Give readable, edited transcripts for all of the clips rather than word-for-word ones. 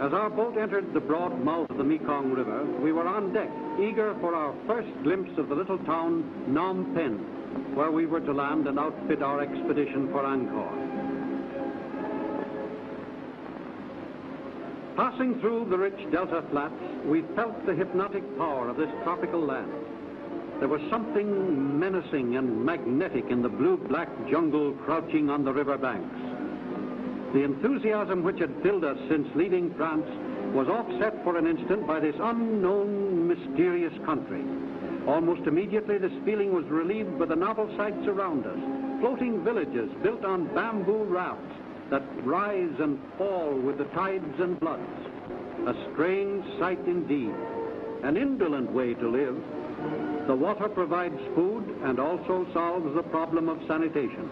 As our boat entered the broad mouth of the Mekong River, we were on deck, eager for our first glimpse of the little town Phnom Penh, where we were to land and outfit our expedition for Angkor. Passing through the rich delta flats, we felt the hypnotic power of this tropical land. There was something menacing and magnetic in the blue-black jungle crouching on the river banks. The enthusiasm which had filled us since leaving France was offset for an instant by this unknown, mysterious country. Almost immediately, this feeling was relieved by the novel sights around us. Floating villages built on bamboo rafts that rise and fall with the tides and floods. A strange sight indeed, an indolent way to live. The water provides food and also solves the problem of sanitation.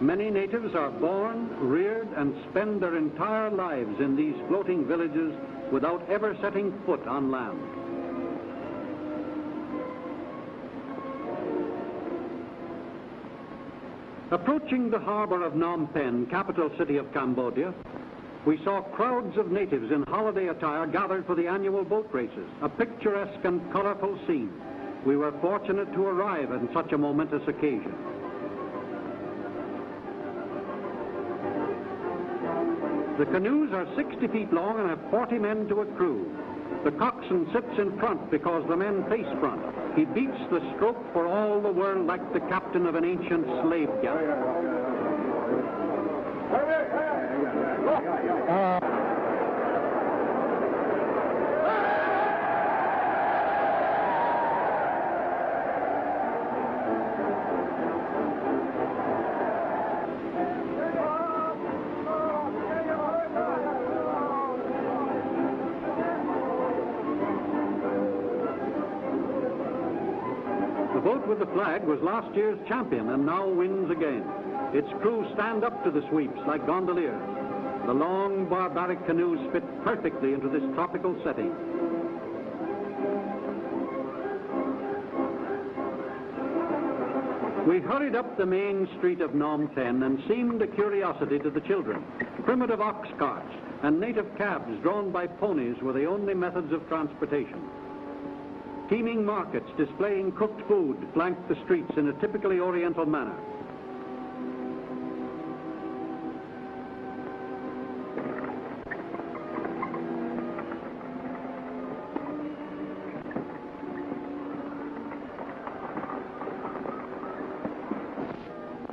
Many natives are born, reared, and spend their entire lives in these floating villages without ever setting foot on land. Approaching the harbor of Phnom Penh, capital city of Cambodia, we saw crowds of natives in holiday attire gathered for the annual boat races, a picturesque and colorful scene. We were fortunate to arrive at such a momentous occasion. The canoes are 60 feet long and have 40 men to a crew. The coxswain sits in front because the men face front. He beats the stroke for all the world like the captain of an ancient slave galley. The boat with the flag was last year's champion and now wins again. Its crew stand up to the sweeps like gondoliers. The long, barbaric canoes fit perfectly into this tropical setting. We hurried up the main street of Phnom Penh and seemed a curiosity to the children. Primitive ox carts and native cabs drawn by ponies were the only methods of transportation. Teeming markets displaying cooked food flanked the streets in a typically Oriental manner.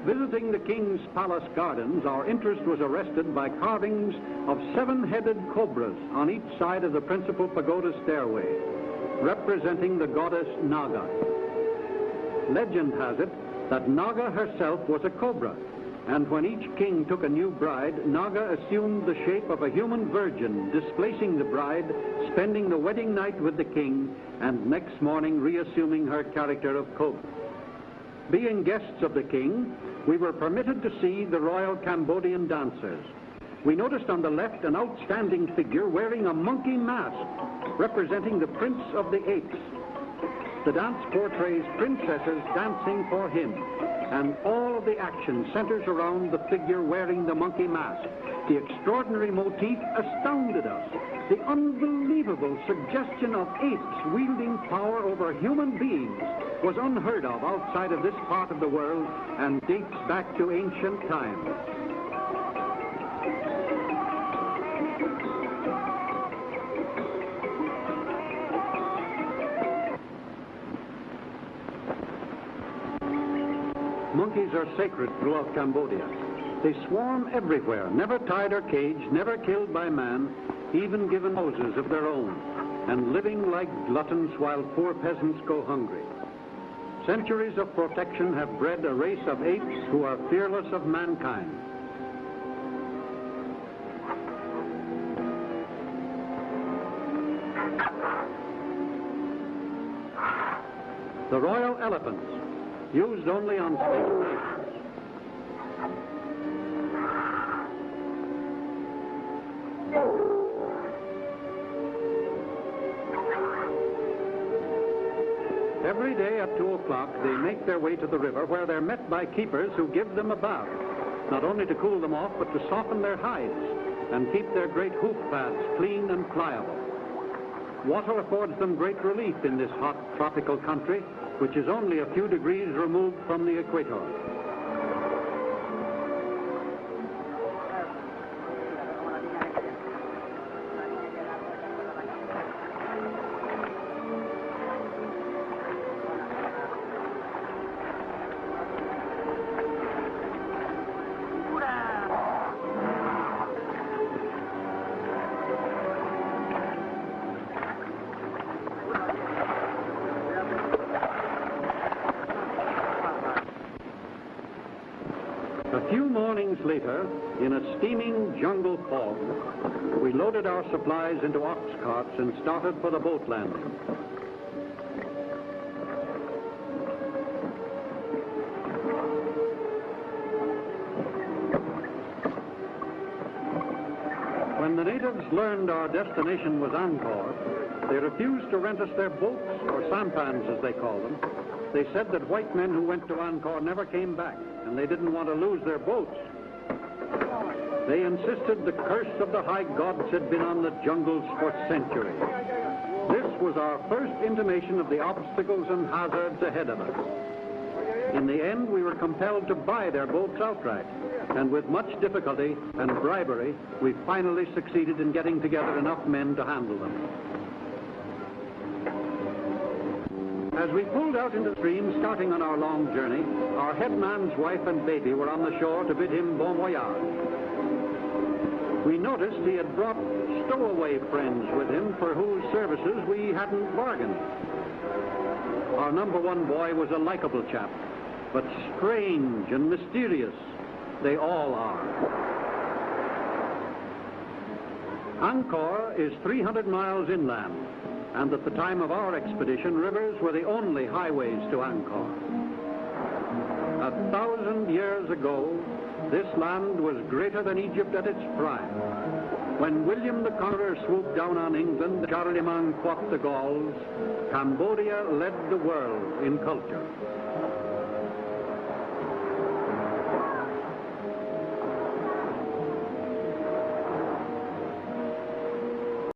Visiting the King's Palace Gardens, our interest was arrested by carvings of 7-headed cobras on each side of the principal pagoda stairway, representing the goddess Naga. Legend has it that Naga herself was a cobra, and when each king took a new bride, Naga assumed the shape of a human virgin, displacing the bride, spending the wedding night with the king, and next morning reassuming her character of cobra. Being guests of the king, we were permitted to see the royal Cambodian dancers. We noticed on the left an outstanding figure wearing a monkey mask, representing the Prince of the Apes. The dance portrays princesses dancing for him, and all of the action centers around the figure wearing the monkey mask. The extraordinary motif astounded us. The unbelievable suggestion of apes wielding power over human beings was unheard of outside of this part of the world and dates back to ancient times. Monkeys are sacred throughout Cambodia. They swarm everywhere, never tied or caged, never killed by man, even given houses of their own, and living like gluttons while poor peasants go hungry. Centuries of protection have bred a race of apes who are fearless of mankind. The royal elephants, used only on state nights. Every day at 2 o'clock, they make their way to the river where they're met by keepers who give them a bath, not only to cool them off, but to soften their hides. and keep their great hoof paths clean and pliable. Water affords them great relief in this hot tropical country, which is only a few degrees removed from the equator. A few mornings later, in a steaming jungle fog, we loaded our supplies into ox carts and started for the boat landing. When the natives learned our destination was Angkor, they refused to rent us their boats, or sampans as they call them. They said that white men who went to Angkor never came back, and they didn't want to lose their boats. They insisted the curse of the high gods had been on the jungles for centuries. This was our first intimation of the obstacles and hazards ahead of us. In the end, we were compelled to buy their boats outright, and with much difficulty and bribery, we finally succeeded in getting together enough men to handle them. As we pulled out into the stream, starting on our long journey, our headman's wife and baby were on the shore to bid him bon voyage. We noticed he had brought stowaway friends with him for whose services we hadn't bargained. Our number one boy was a likable chap, but strange and mysterious. They all are. Angkor is 300 miles inland, and at the time of our expedition, rivers were the only highways to Angkor. 1,000 years ago, this land was greater than Egypt at its prime. When William the Conqueror swooped down on England and Charlemagne fought the Gauls, Cambodia led the world in culture.